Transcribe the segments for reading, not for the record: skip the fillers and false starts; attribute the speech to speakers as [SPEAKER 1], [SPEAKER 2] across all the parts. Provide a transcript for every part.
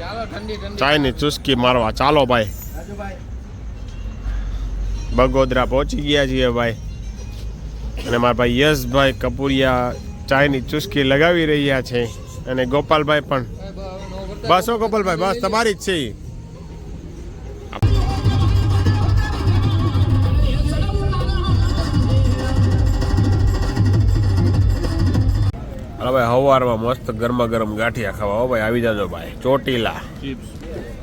[SPEAKER 1] ચાયની ચુસ્કી મારવા ચાલો ભાઈ. બગોદરા પહોંચી ગયા છીએ ભાઈ. અને મારા ભાઈ યશભાઈ કપૂરિયા ચાયની ચુસ્કી લગાવી રહ્યા છે. અને ગોપાલભાઈ પણ. બસ હો ગોપાલભાઈ, બસ તમારી જ છે. અરે ભાઈ સવારમાં મસ્ત ગરમા ગરમ ગાંઠિયા ખાવા. હો ભાઈ આવી જાજો ભાઈ. ચોટીલા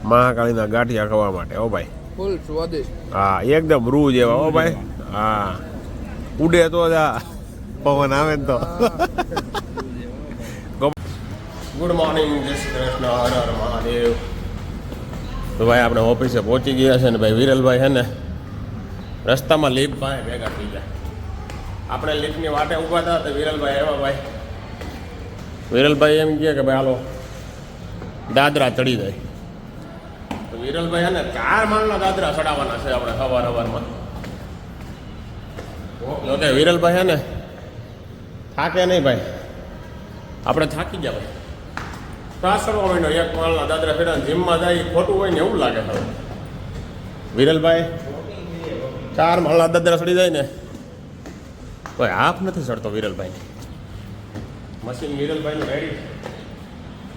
[SPEAKER 1] મહાકાળીના ગાંઠિયા ખાવા માટે. હો ભાઈ
[SPEAKER 2] ફૂલ સ્વાદિષ્ટ.
[SPEAKER 1] હા એકદમ રૂ જેવા. હો ભાઈ હા ઉડે તો જા પવન આવે ને તો. ગુડ મોર્નિંગ, જય શ્રી કૃષ્ણ, હર હર મહાદેવ. તો ભાઈ આપણે ઓફિસે પહોંચી ગયા છે ને ભાઈ. વિરલભાઈ છે ને રસ્તામાં લીફ ભાઈ ભેગા થઈ ગયા. આપણે લીફની વાટે ઊભા હતા તો વિરલભાઈ આવ્યા ભાઈ. વિરલભાઈ એમ કહે કે ભાઈ હાલો દાદરા ચડી જાય. તો વિરલભાઈ છે ને 4 માળના દાદરા ચડાવવાના છે આપણે સવારમાં. ઓકે વિરલભાઈ છે ને થાકે નહીં ભાઈ. આપણે થાકી ગયા ભાઈ. ત્રાસ કરવા માંડ્યો. 1 માળના દાદરા ચડાવીને જીમમાં જાય ખોટું હોય ને એવું લાગે હવે. વિરલભાઈ 4 માળના દાદરા ચડી જાય ને ભાઈ હાફ નથી ચડતો વિરલભાઈને. મશીન વિરલભાઈનું રેડી.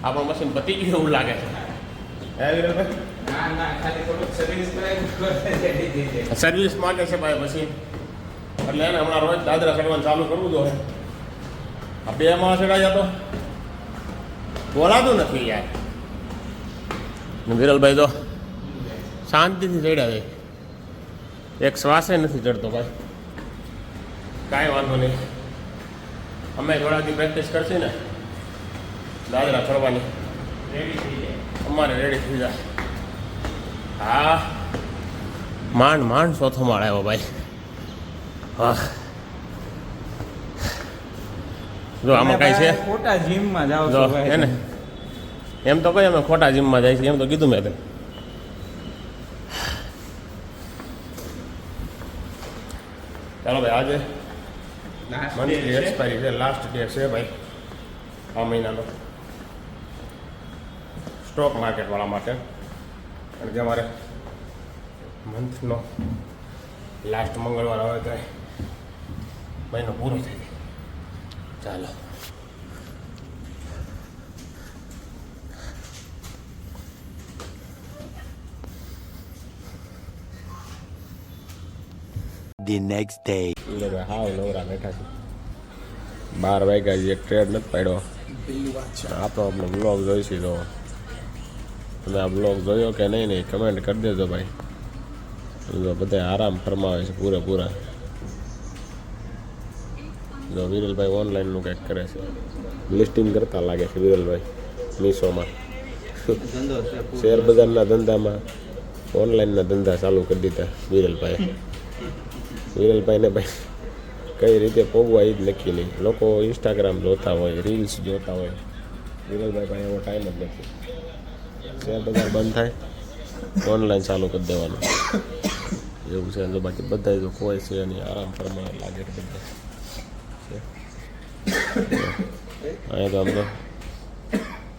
[SPEAKER 1] આપણું મશીન પતી ગયું એવું લાગે છે. હે વિરલભાઈ? સર્વિસ માટે છે ભાઈ મશીન. એટલે એને હમણાં રોજ દાદરા ચડવાનું ચાલુ કરવું જોઈએ. આ 2 માળ ચડાયા તો બોલાતું નથી યાર. વિરલભાઈ તો શાંતિથી ચડ્યા છે. એક શ્વાસે નથી ચડતો ભાઈ. કાંઈ વાંધો નહીં. અમે થોડાથી પ્રેક્ટિસ કરશે ને દાદરા ચડવાની અમારે રેડી થઈ જાય. હા માંડ ચોથો માળ આવ્યો ભાઈ. હા જો આમાં કાંઈ છે
[SPEAKER 2] ખોટા જીમમાં જાવ
[SPEAKER 1] જો હે ને. એમ તો કઈ અમે ખોટા જીમમાં જાય છે એમ તો કીધું મેં તને. ચાલો ભાઈ આજે મંથલી એક્સપાયરી છે. લાસ્ટ ડેટ છે ભાઈ આ મહિનાનો સ્ટોક માર્કેટવાળા માટે. અને જે અમારે મંથનો લાસ્ટ મંગળવાર આવે તો મહિનો પૂરો થઈ જાય. ચાલો
[SPEAKER 3] The next day.
[SPEAKER 1] હાવ નવરા બેઠા છે. 12 વાગ્યા જે ટ્રેડ નથી પાડ્યો. આ તો આપણે બ્લોગ જોઈશી. તો તમે આ બ્લોગ જોયો કે નહીં નહીં કમેન્ટ કરી દેજો ભાઈ. જો બધા આરામ ફરમાવે છે પૂરેપૂરા. જો વિરલભાઈ ઓનલાઈનનું કંઈક કરે છે. લિસ્ટિંગ કરતા લાગે છે વિરલભાઈ મીશોમાં. શેર બજારના ધંધામાં ઓનલાઈનના ધંધા ચાલુ કરી દીધા વિરલભાઈ. વિરલભાઈને ભાઈ કઈ રીતે પોગવા એ જ નક્કી નહીં. લોકો ઇન્સ્ટાગ્રામ જોતા હોય, રીલ્સ જોતા હોય. વિરલભાઈ પાસે એવો ટાઈમ જ નથી. શેર બજાર બંધ થાય ઓનલાઈન ચાલુ કરી દેવાનું એવું છે. જો બાકી બધા જો કોઈ છે એની આરામ ફરમાવા લાગે છે બધા. અહીંયા તો આમ તો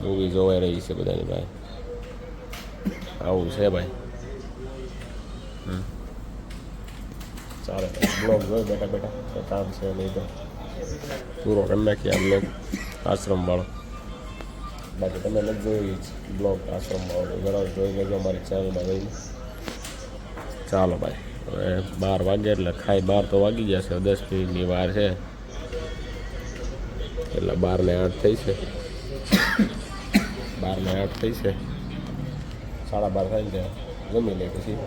[SPEAKER 1] મૂવી જોવાઈ રહી છે બધાની ભાઈ. આવું છે ભાઈ. ચાલે બ્લોગ જોઈ બેઠા બેઠા કામ છે નહીં તો પૂરો કરી નાખીએ આ બ્લોગ આશ્રમવાળો. બાકી તમે નથી જોઈ બ્લોગ આશ્રમવાળો જરા જોઈ લેજો અમારી ચેનલમાં જઈને. ચાલો ભાઈ હવે 12 વાગ્યા એટલે ખાઈ 12 તો વાગી ગયા છે. 10 મિનિટની વાર છે એટલે 12 ને 8 થઈ છે. 12 ને 8 થઈ છે. 12:30 થાય ને જમી લે પછી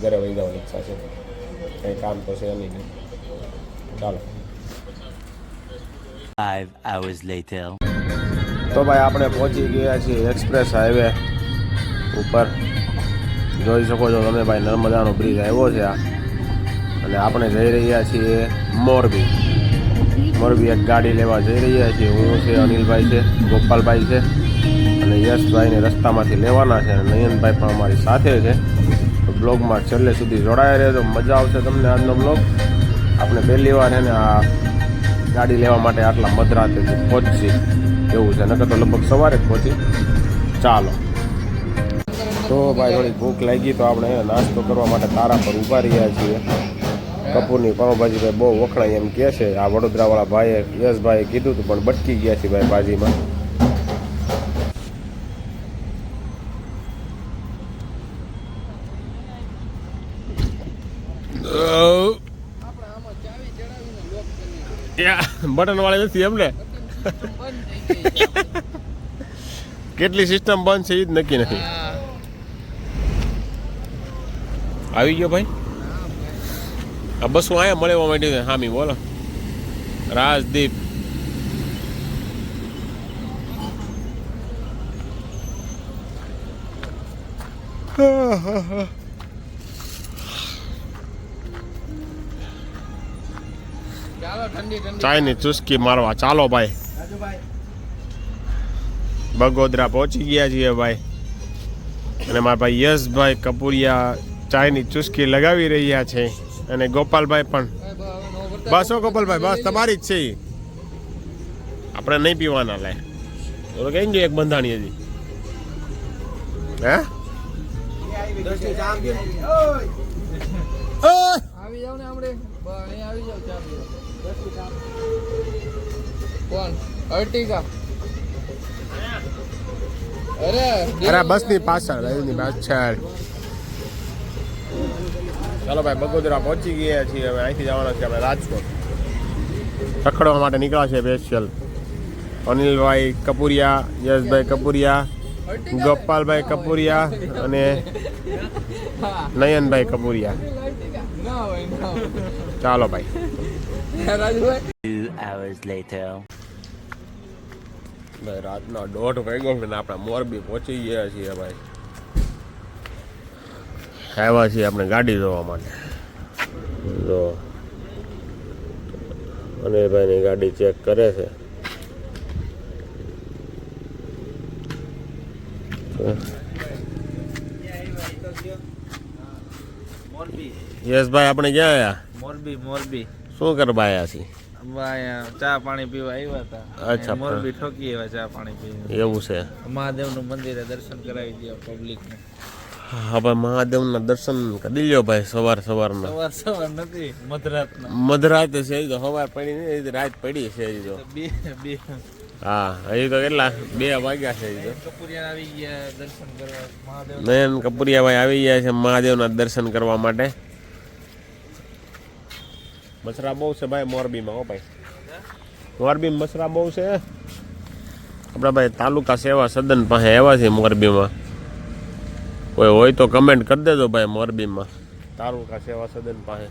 [SPEAKER 1] ઘરે વહી જવાની ઈચ્છા છે. કંઈ કામ તો છે નહીં. ચાલો
[SPEAKER 3] 5 hours later.
[SPEAKER 1] તો ભાઈ આપણે પહોંચી ગયા છીએ એક્સપ્રેસ હાઈવે ઉપર. જોઈ શકો છો તમે ભાઈ નર્મદાનો બ્રિજ આવ્યો છે આ. અને આપણે જઈ રહ્યા છીએ મોરબી. મોરબી એક ગાડી લેવા જઈ રહ્યા છીએ. હું છે, અનિલભાઈ છે, ગોપાલભાઈ છે અને યશભાઈને રસ્તામાંથી લેવાના છે. અને નયનભાઈ પણ અમારી સાથે છે. તો બ્લોગમાં છેલ્લે સુધી જોડાયા રહેજો. મજા આવશે તમને આજનો બ્લોગ. આપણે પહેલી વાર એને આ ગાડી લેવા માટે આટલા મધરાતે પહોંચી એવું છે. નકર તો લગભગ સવારે જ પહોંચી. ચાલો તો ભાઈ થોડી ભૂખ લાગી તો આપણે નાસ્તો કરવા માટે તારા પર ઊભા રહ્યા છીએ. કપૂરની પાઉંભાજી ભાઈ બહુ વખણાય એમ કહે છે. આ વડોદરાવાળા ભાઈએ યશભાઈએ કીધું હતું પણ બટકી ગયા છે ભાઈ ભાજીમાં. બટન વાળી નથી એમ ને. કેટલી સિસ્ટમ બંધ છે એ જ નક્કી નથી. આવી ગયો ભાઈ. આ બસો અહીંયા મળવા માંડી છે હામી. બોલો રાજદીપ. ચાયની ચુસ્કી મારવા ચાલો ભાઈ. બગોદરા પહોંચી ગયા છીએ ભાઈ. અને મારા ભાઈ યશભાઈ કપૂરિયા ચાયની ચુસ્કી લગાવી રહ્યા છે. અને ગોપાલભાઈ પણ. બસ હો ગોપાલભાઈ, બસ તમારી જ છે. આપણે નહીં પીવાના લે. તો કઈ ગયો એક બંધાણી હજી. હે
[SPEAKER 2] આવી જાવ ને આપણે અહીં આવી જાવ ચા પીવા. કોણ અર્ટિગા?
[SPEAKER 1] અરે બસ ની પાછળ એની પાછળ. ચાલો ભાઈ બગોદરા પહોંચી ગયા છીએ. હવે અહીંથી જવાના છે આપણે રાજકોટ. રખડવા માટે નીકળ્યા છે સ્પેશિયલ. અનિલભાઈ કપૂરિયા, યશભાઈ કપૂરિયા, ગોપાલભાઈ કપૂરિયા અને નયનભાઈ કપૂરિયા. ચાલો ભાઈ.
[SPEAKER 3] 2 hours later.
[SPEAKER 1] ભાઈ રાતનો 1:30 વાગ્યો છે ને આપણે મોરબી પહોંચી ગયા છીએ ભાઈ. આવ્યા છીએ આપણે ગાડી જોવા માટે. જો અનિલભાઈની ગાડી ચેક કરે છે. યશભાઈ આપણે ક્યાં આવ્યા?
[SPEAKER 2] મોરબી
[SPEAKER 1] શું કરવા આવ્યા છીએ?
[SPEAKER 2] ચા પાણી પીવા આવ્યા હતા.
[SPEAKER 1] અચ્છા,
[SPEAKER 2] મોરબી ઠોકી એવા ચા પાણી પીવા.
[SPEAKER 1] એવું છે.
[SPEAKER 2] મહાદેવનું મંદિરે દર્શન કરાવી દે પબ્લિકને.
[SPEAKER 1] હા ભાઈ મહાદેવના દર્શન કરી લ્યો ભાઈ. સવારના
[SPEAKER 2] સવાર નથી, મધરાતના.
[SPEAKER 1] મધરાતે છે હજી તો. સવાર પડી નહીં, રાત પડી છે હજી તો.
[SPEAKER 2] બે
[SPEAKER 1] હા હજી તો કેટલા 2 વાગ્યા છે હજી તો.
[SPEAKER 2] કપૂરિયા આવી ગયા દર્શન કરવા. મહાદેવ
[SPEAKER 1] નયન કપૂરિયા ભાઈ આવી ગયા છે મહાદેવના દર્શન કરવા માટે. મસરા બહુ છે ભાઈ મોરબીમાં. હો ભાઈ મોરબીમાં મસરા બહુ છે. આપણા ભાઈ તાલુકા સેવા સદન પાસે આવ્યા છે મોરબીમાં. કોઈ હોય તો કમેન્ટ કરી દેજો ભાઈ. મોરબીમાં તાલુકા સેવા સદન પાસે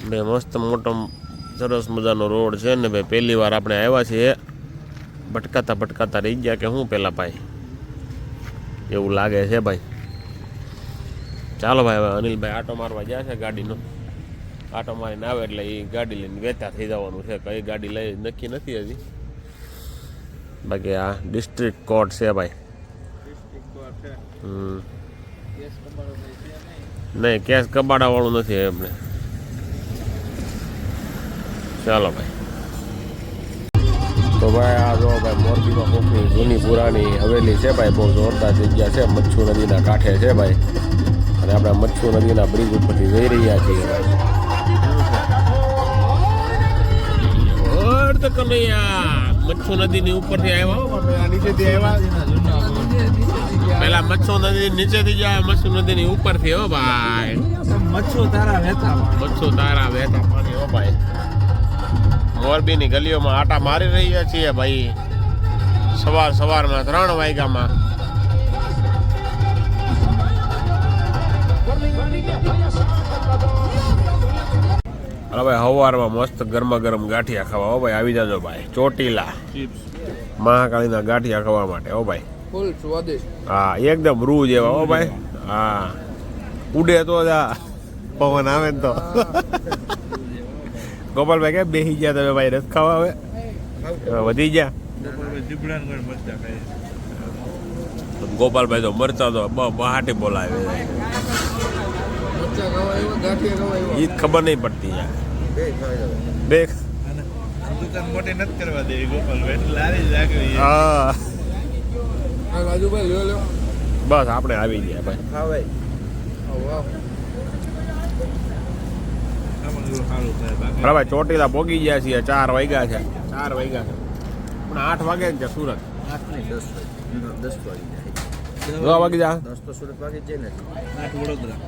[SPEAKER 1] બે મસ્ત મોટો સરસ મજાનો રોડ છે ને ભાઈ. પહેલી વાર આપણે આવ્યા છીએ. ભટકાતા રહી ગયા કે હું પેલા ભાઈ એવું લાગે છે ભાઈ. ચાલો ભાઈ હવે અનિલભાઈ આટો મારવા ગયા છે ગાડીનો. આટો મારીને આવે એટલે એ ગાડી લઈને વેતા થઈ જવાનું છે. કઈ ગાડી લઈ નક્કી નથી હજી. બાકી આ ડિસ્ટ્રિક્ટ કોર્ટ છે ભાઈ. નહીં કેસ કબાડા વાળું નથી એમને. ચાલો ભાઈ. તો ભાઈ આ જો ભાઈ મોરબીમાં કોકની જૂની પુરાણી હવેલી છે ભાઈ. બહુ જોરદાર જગ્યા છે. મચ્છુ નદીના કાંઠે છે ભાઈ. અને આપણે મચ્છુ નદીના બ્રિજ ઉપરથી જઈ રહ્યા છીએ ભાઈ. મચ્છુ નદીની ઉપરથી આવ્યા. નીચેથી આવ્યા. પેલા મચ્છુ નદી નીચેથી ગયા. મચ્છુ નદીની ઉપરથી. હો ભાઈ
[SPEAKER 2] મચ્છુ તારા વહેતા
[SPEAKER 1] પાણી. હો ભાઈ મોરબીની ગલીઓમાં આટા મારી રહ્યા છીએ ભાઈ. સવારમાં 3 વાગ્યામાં. અરે ભાઈ સવારમાં મસ્ત ગરમા ગરમ ગાંઠિયા ખાવા. હો ભાઈ આવી જાજો ભાઈ. ચોટીલા મહાકાળીના ગાંઠિયા ખાવા માટે. હો ભાઈ
[SPEAKER 2] ફૂલ સ્વાદિષ્ટ.
[SPEAKER 1] હા એકદમ રૂ જેવા. હો ભાઈ હા ઉડે તો જા પવન આવે ને તો. ગોપાલભાઈ કે બેસી ગયા તમે ભાઈ રસ ખાવા? હવે વધી ગયા. ગોપાલભાઈ તો મરચા તો બહાટી બોલાવે. એ ખબર નહીં પડતી યાર. બે
[SPEAKER 2] દુકાન મોટી નથી કરવા દેવી ગોપાલભાઈ. લારી જ રાખવી.
[SPEAKER 1] હા
[SPEAKER 2] રાજુભાઈ લ્યો
[SPEAKER 1] બસ આપણે આવી ગયા ભાઈ.
[SPEAKER 2] હા ભાઈ વાહ
[SPEAKER 1] બરાબર ચોટીલા પહોંચી ગયા છીએ. 4 વાગ્યા છે. 4 વાગ્યા છે પણ 8 વાગે જ છે સુરત.
[SPEAKER 2] 8 નહીં 10 વાગી જાય
[SPEAKER 1] 10 વાગી જા.
[SPEAKER 2] 10 તો સુરત વાગી જ જાય ને 8 વડોદરા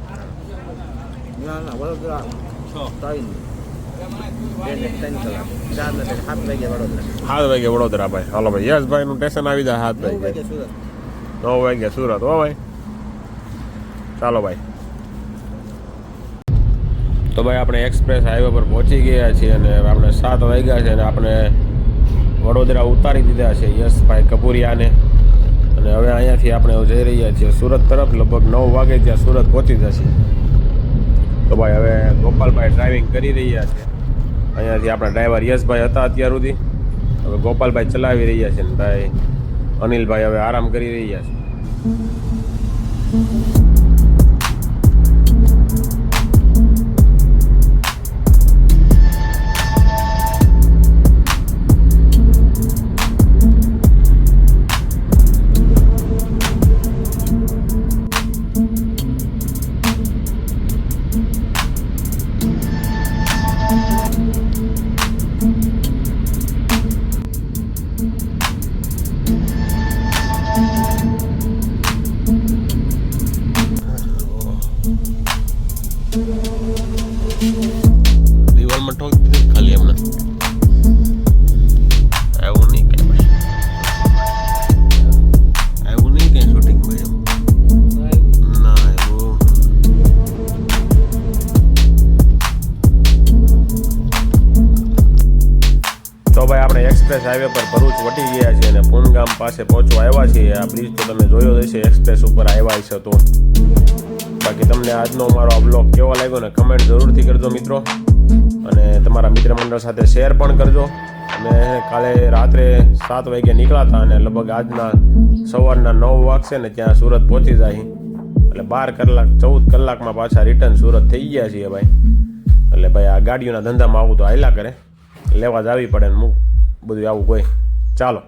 [SPEAKER 2] ના વડોદરા 3 7 વાગે વડોદરા
[SPEAKER 1] 7 વાગે વડોદરા ભાઈ. હાલો ભાઈ યશભાઈ નું સ્ટેશન આવી જાય 7 વાગે.
[SPEAKER 2] સુરત
[SPEAKER 1] 9 વાગે સુરત. હો ભાઈ ચાલો ભાઈ. તો ભાઈ આપણે એક્સપ્રેસ હાઈવે પર પહોંચી ગયા છીએ અને આપણે 7 વાગ્યા છે અને આપણે વડોદરા ઉતારી દીધા છે યશભાઈ કપૂરિયાને. અને હવે અહીંયાથી આપણે જઈ રહ્યા છીએ સુરત તરફ. લગભગ 9 વાગે ત્યાં સુરત પહોંચી જશે. તો ભાઈ હવે ગોપાલભાઈ ડ્રાઇવિંગ કરી રહ્યા છે. અહીંયાથી આપણા ડ્રાઈવર યશભાઈ હતા અત્યાર સુધી. હવે ગોપાલભાઈ ચલાવી રહ્યા છે ને ભાઈ અનિલભાઈ હવે આરામ કરી રહ્યા છે. દિવાલમાં ઠોક દીધી ખાલી એમને. એવું નહીં કઈ ભાઈ, એવું નહીં કઈ શૂટિંગમાં એમ ના એવું. તો ભાઈ આપણે એક્સપ્રેસ હાઈવે પર ભરૂચ વટી ગયા છીએ અને પૂનગામ પાસે પહોંચવા આવ્યા છીએ. આ બ્રિજ તો તમે જોયો જ હશે, એક્સપ્રેસ ઉપર આવ્યા છે. તો બાકી તમને આજનો મારો આ બ્લોગ કેવો લાગ્યો ને કમેન્ટ જરૂરથી કરજો મિત્રો. અને તમારા મિત્ર મંડળ સાથે શેર પણ કરજો. અમે કાલે રાત્રે 7 વાગે નીકળ્યા હતા અને લગભગ આજના સવારના 9 વાગશે ને ત્યાં સુરત પહોંચી જાય. એટલે 12 કલાક 14 કલાકમાં પાછા રિટર્ન સુરત થઈ ગયા છીએ ભાઈ. એટલે ભાઈ આ ગાડીઓના ધંધામાં આવું તો હાલ્યા કરે, લેવા જ આવી પડે ને બધું આવું કોઈ. ચાલો.